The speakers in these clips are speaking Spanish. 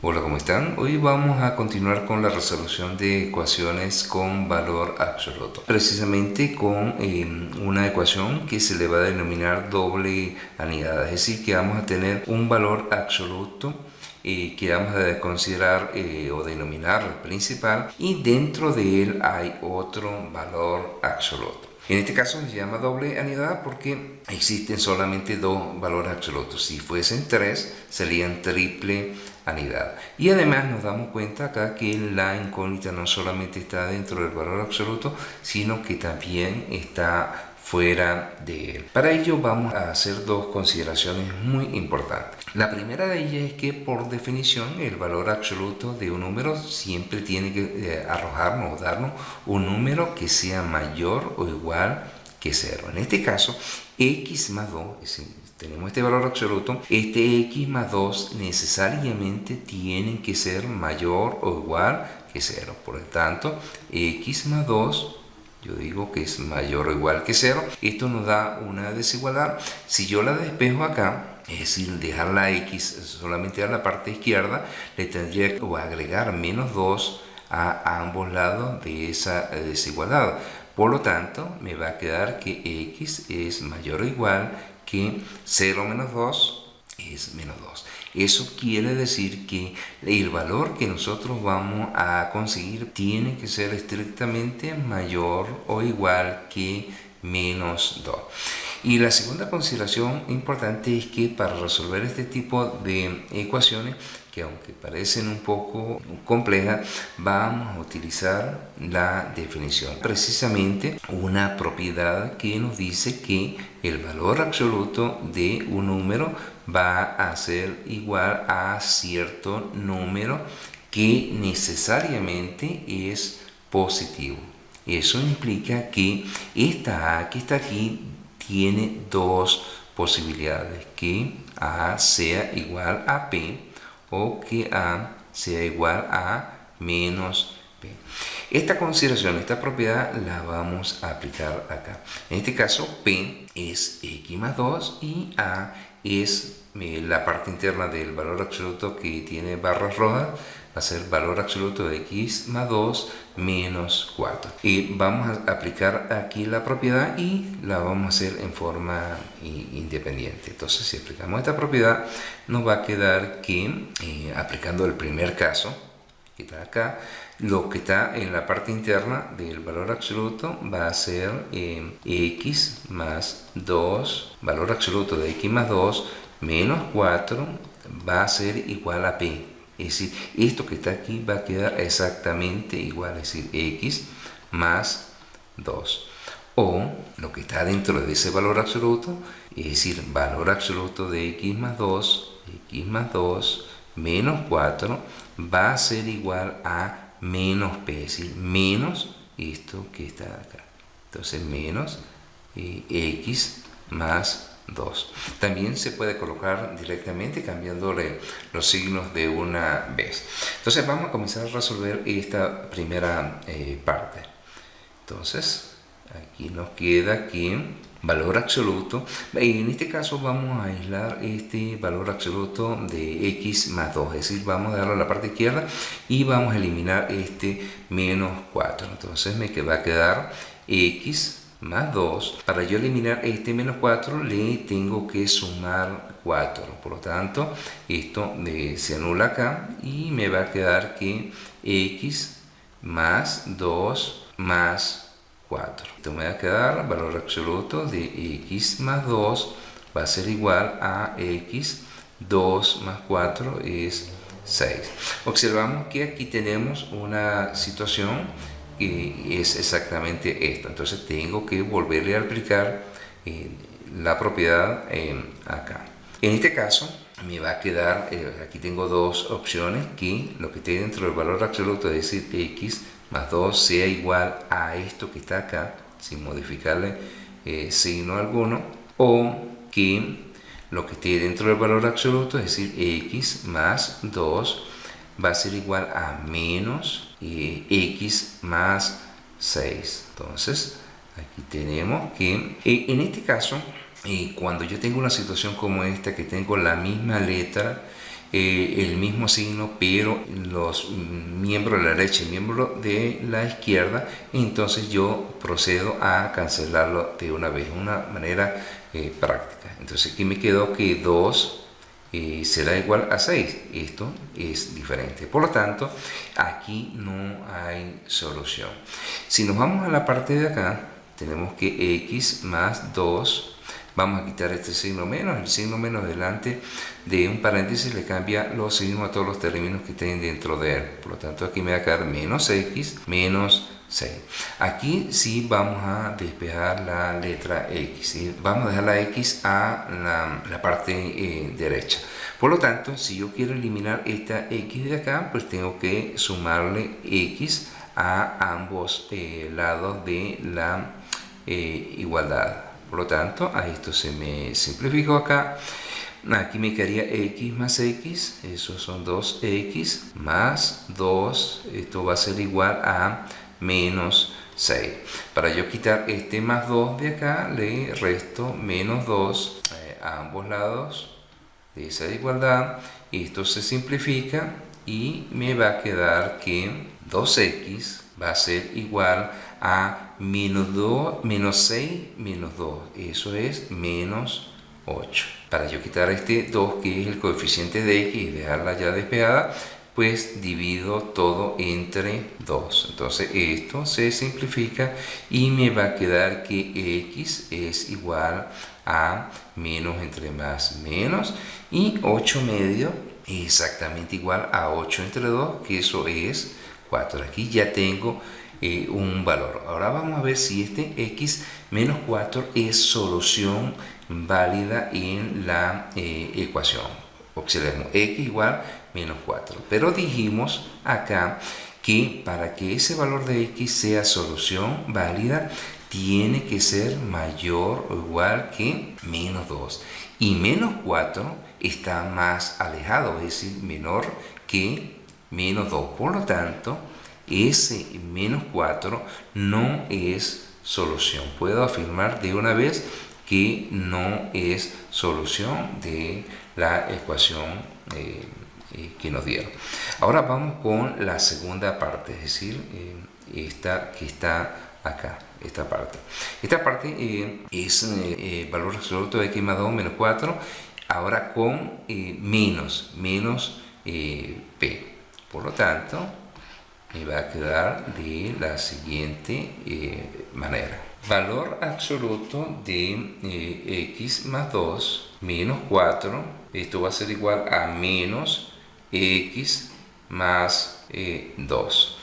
Hola, ¿cómo están? Hoy vamos a continuar con la resolución de ecuaciones con valor absoluto. Precisamente con una ecuación que se le va a denominar doble anidada. Es decir, que vamos a tener un valor absoluto que vamos a considerar o denominar principal, y dentro de él hay otro valor absoluto. En este caso se llama doble anidada porque existen solamente dos valores absolutos. Si fuesen tres, serían triple anidada. Y además nos damos cuenta acá que la incógnita no solamente está dentro del valor absoluto, sino que también está fuera de él. Para ello vamos a hacer dos consideraciones muy importantes. La primera de ellas es que por definición el valor absoluto de un número siempre tiene que arrojarnos o darnos un número que sea mayor o igual que 0. En este caso, x más 2, es decir, tenemos este valor absoluto, este x más 2 necesariamente tienen que ser mayor o igual que 0. Por lo tanto, x más 2, yo digo que es mayor o igual que 0. Esto nos da una desigualdad. Si yo la despejo acá, es decir, dejar la x solamente a la parte izquierda, le tendría que agregar menos 2 a ambos lados de esa desigualdad. Por lo tanto, me va a quedar que x es mayor o igual que 0 menos 2 es menos 2. Eso quiere decir que el valor que nosotros vamos a conseguir tiene que ser estrictamente mayor o igual que menos 2. Y la segunda consideración importante es que para resolver este tipo de ecuaciones, que aunque parecen un poco complejas, vamos a utilizar la definición. Precisamente una propiedad que nos dice que el valor absoluto de un número va a ser igual a cierto número que necesariamente es positivo. Eso implica que esta A que está aquí tiene dos posibilidades: que A sea igual a P o que A sea igual a menos P. Esta consideración, esta propiedad la vamos a aplicar acá. En este caso, P es x más 2 y A es la parte interna del valor absoluto que tiene barras rojas, va a ser valor absoluto de x más 2 menos 4. Y vamos a aplicar aquí la propiedad y la vamos a hacer en forma independiente. Entonces, si aplicamos esta propiedad, nos va a quedar que, aplicando el primer caso, que está acá, lo que está en la parte interna del valor absoluto va a ser x más 2, valor absoluto de x más 2 menos 4 va a ser igual a p. Es decir, esto que está aquí va a quedar exactamente igual, es decir, x más 2. O lo que está dentro de ese valor absoluto, es decir, valor absoluto de x más 2 menos 4 va a ser igual a menos p, es decir, menos esto que está acá. Entonces, menos x más 2. También se puede colocar directamente cambiándole los signos de una vez. Entonces vamos a comenzar a resolver esta primera parte. Entonces aquí nos queda que valor absoluto, en este caso vamos a aislar este valor absoluto de x más 2, es decir, vamos a darle a la parte izquierda y vamos a eliminar este menos 4. Entonces me va a quedar x más 2. Para yo eliminar este menos 4 le tengo que sumar 4. Por lo tanto, esto se anula acá y me va a quedar que x más 2 más 4. Esto me va a quedar valor absoluto de x más 2 va a ser igual a x 2 más 4 es 6. Observamos que aquí tenemos una situación que es exactamente esta. Entonces tengo que volverle a aplicar la propiedad acá. En este caso me va a quedar, aquí tengo dos opciones, que lo que esté dentro del valor absoluto, es decir, x más 2 sea igual a esto que está acá, sin modificarle signo alguno, o que lo que esté dentro del valor absoluto, es decir, x más 2, va a ser igual a menos x más 6. Entonces, aquí tenemos que, en este caso, cuando yo tengo una situación como esta, que tengo la misma letra, el mismo signo, pero los miembros de la derecha y miembros de la izquierda, entonces yo procedo a cancelarlo de una vez, de una manera práctica. Entonces aquí me quedó que 2 será igual a 6. Esto es diferente. Por lo tanto, aquí no hay solución. Si nos vamos a la parte de acá, tenemos que x más 2, vamos a quitar este signo menos. El signo menos delante de un paréntesis le cambia los signos a todos los términos que estén dentro de él. Por lo tanto, aquí me va a quedar menos x menos 6. Aquí sí vamos a despejar la letra x. Vamos a dejar la x a la parte derecha. Por lo tanto, si yo quiero eliminar esta x de acá, pues tengo que sumarle x a ambos lados de la igualdad. Por lo tanto, a esto se me simplificó acá. Aquí me quedaría x más x, esos son 2x más 2, esto va a ser igual a menos 6. Para yo quitar este más 2 de acá, le resto menos 2 a ambos lados de esa igualdad. Esto se simplifica y me va a quedar que 2x va a ser igual a menos 6 menos 2. Eso es menos 8. Para yo quitar este 2, que es el coeficiente de x, y dejarla ya despejada, pues divido todo entre 2. Entonces esto se simplifica y me va a quedar que x es igual a menos entre más menos, y 8 medio exactamente igual a 8 entre 2, que eso es 4. Aquí ya tengo un valor. Ahora vamos a ver si este x menos 4 es solución válida en la ecuación. Observemos, x igual menos 4. Pero dijimos acá que para que ese valor de x sea solución válida, tiene que ser mayor o igual que menos 2. Y menos 4 está más alejado, es decir, menor que menos 2. Por lo tanto, ese menos 4 no es solución. Puedo afirmar de una vez que no es solución de la ecuación que nos dieron. Ahora vamos con la segunda parte, es decir, esta que está acá, esta parte. Esta parte es valor absoluto de x más 2 menos 4, ahora con menos p. Por lo tanto, me va a quedar de la siguiente manera. Valor absoluto de x más 2 menos 4, esto va a ser igual a menos x más 2.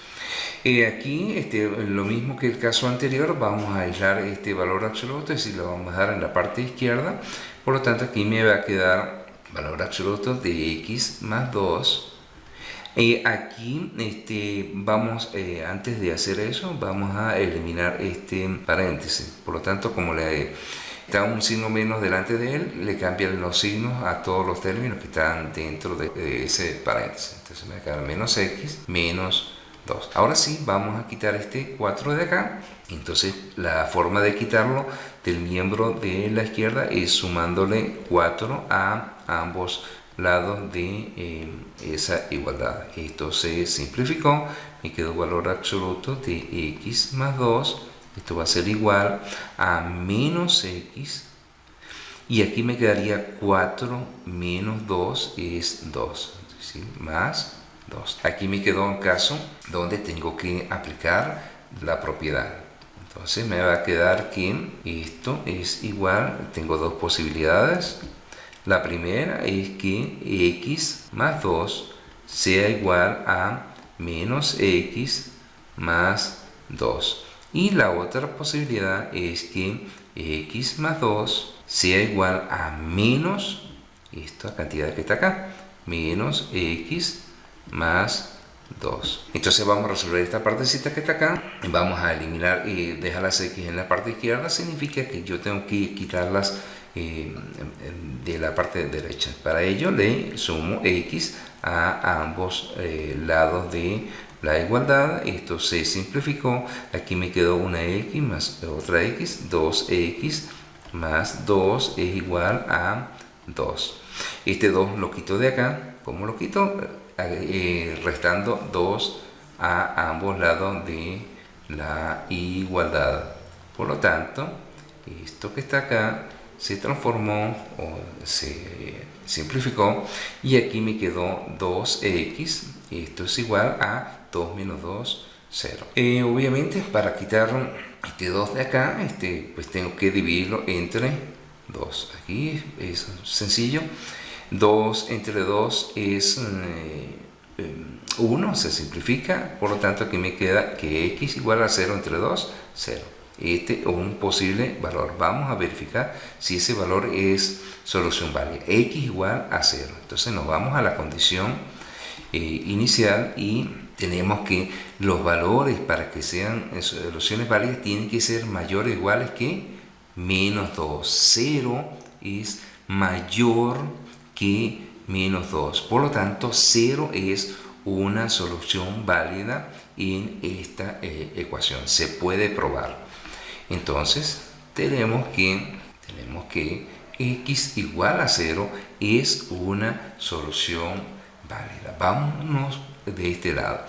Aquí, lo mismo que el caso anterior, vamos a aislar este valor absoluto, es decir, lo vamos a dejar en la parte izquierda. Por lo tanto, aquí me va a quedar valor absoluto de x más 2. Aquí vamos, antes de hacer eso, vamos a eliminar este paréntesis. Por lo tanto, como le está un signo menos delante de él, le cambian los signos a todos los términos que están dentro de ese paréntesis. Entonces me va a quedar menos x menos 2. Ahora sí, vamos a quitar este 4 de acá. Entonces la forma de quitarlo del miembro de la izquierda es sumándole 4 a ambos lados de esa igualdad. Esto se simplificó, me quedó valor absoluto de x más 2. Esto va a ser igual a menos x, y aquí me quedaría 4 menos 2 es 2, es decir, más 2. Aquí me quedó un caso donde tengo que aplicar la propiedad. Entonces me va a quedar que esto es igual, tengo dos posibilidades. La primera es que x más 2 sea igual a menos x más 2. Y la otra posibilidad es que x más 2 sea igual a menos esta cantidad que está acá, menos x más 2. Entonces vamos a resolver esta partecita que está acá. Vamos a eliminar y dejar las x en la parte izquierda. Significa que yo tengo que quitarlas de la parte derecha. Para ello le sumo x a ambos lados de la igualdad. Esto se simplificó. Aquí me quedó una x más otra x. 2x más 2 es igual a 2. Este 2 lo quito de acá. ¿Cómo lo quito? Restando 2 a ambos lados de la igualdad. Por lo tanto, esto que está acá se transformó o se simplificó y aquí me quedó 2x. Esto es igual a 2 menos 2, 0. Obviamente, para quitar este 2 de acá, pues tengo que dividirlo entre 2. Aquí es sencillo. 2 entre 2 es 1, se simplifica, por lo tanto aquí me queda que x igual a 0 entre 2, 0. Este es un posible valor. Vamos a verificar si ese valor es solución válida. X igual a 0. Entonces nos vamos a la condición inicial y tenemos que los valores para que sean soluciones válidas tienen que ser mayores o iguales que menos 2. 0 es mayor que menos 2. Por lo tanto, 0 es una solución válida en esta ecuación. Se puede probar. Entonces, tenemos que x igual a 0 es una solución válida. Vámonos de este lado.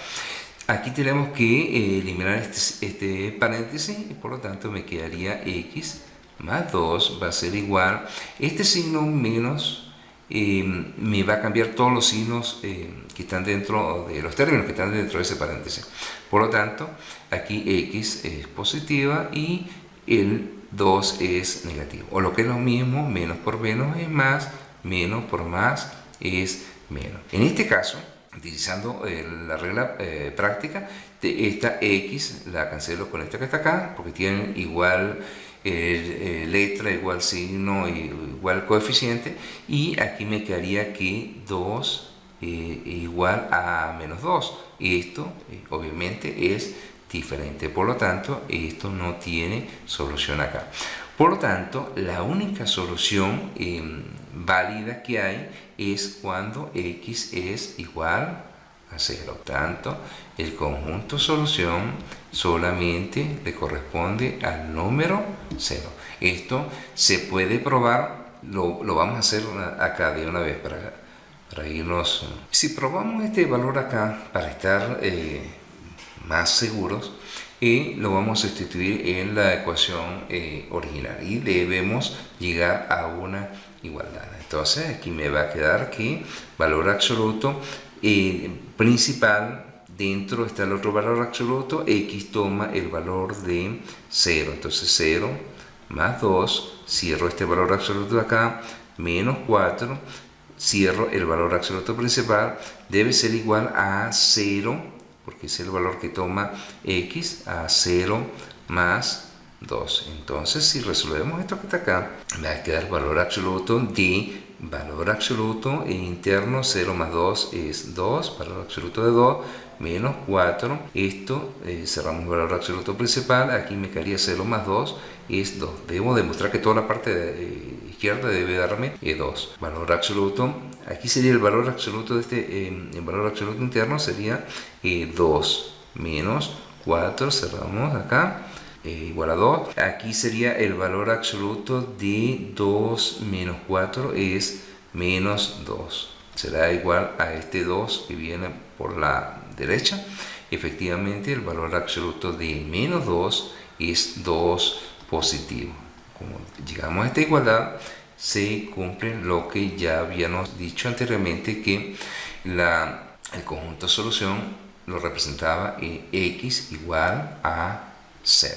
Aquí tenemos que eliminar este paréntesis y por lo tanto me quedaría x más 2 va a ser igual. Este signo menos me va a cambiar todos los signos que están dentro de los términos que están dentro de ese paréntesis. Por lo tanto, aquí x es positiva y el 2 es negativo. O lo que es lo mismo, menos por menos es más, menos por más es menos. En este caso, utilizando la regla práctica, esta x la cancelo con esta que está acá, porque tienen igual letra, igual signo, igual coeficiente, y aquí me quedaría que 2 igual a menos 2. Esto obviamente es diferente, por lo tanto esto no tiene solución acá. Por lo tanto, la única solución válida que hay es cuando x es igual a 0. Tanto el conjunto solución solamente le corresponde al número 0. Esto se puede probar, lo vamos a hacer acá de una vez para irnos. Si probamos este valor acá para estar más seguros, lo vamos a sustituir en la ecuación original y debemos llegar a una igualdad. Entonces aquí me va a quedar que valor absoluto principal, dentro está el otro valor absoluto, x toma el valor de 0, entonces 0 más 2, cierro este valor absoluto de acá, menos 4, cierro el valor absoluto principal, debe ser igual a 0, porque es el valor que toma x, a 0 más 2. Entonces, si resolvemos esto que está acá, me va a quedar valor absoluto de valor absoluto interno. 0 más 2 es 2, valor absoluto de 2, menos 4. Esto, cerramos el valor absoluto principal, aquí me quedaría 0 más 2 es 2. Debo demostrar que toda la parte izquierda debe darme 2. Valor absoluto, aquí sería el valor absoluto de el valor absoluto interno sería 2 menos 4, cerramos acá, igual a 2. Aquí sería el valor absoluto de 2 menos 4 es menos 2. Será igual a este 2 que viene por la derecha. Efectivamente, el valor absoluto de menos 2 es 2 positivo. Como llegamos a esta igualdad, se cumple lo que ya habíamos dicho anteriormente, que el conjunto solución lo representaba x igual a 0.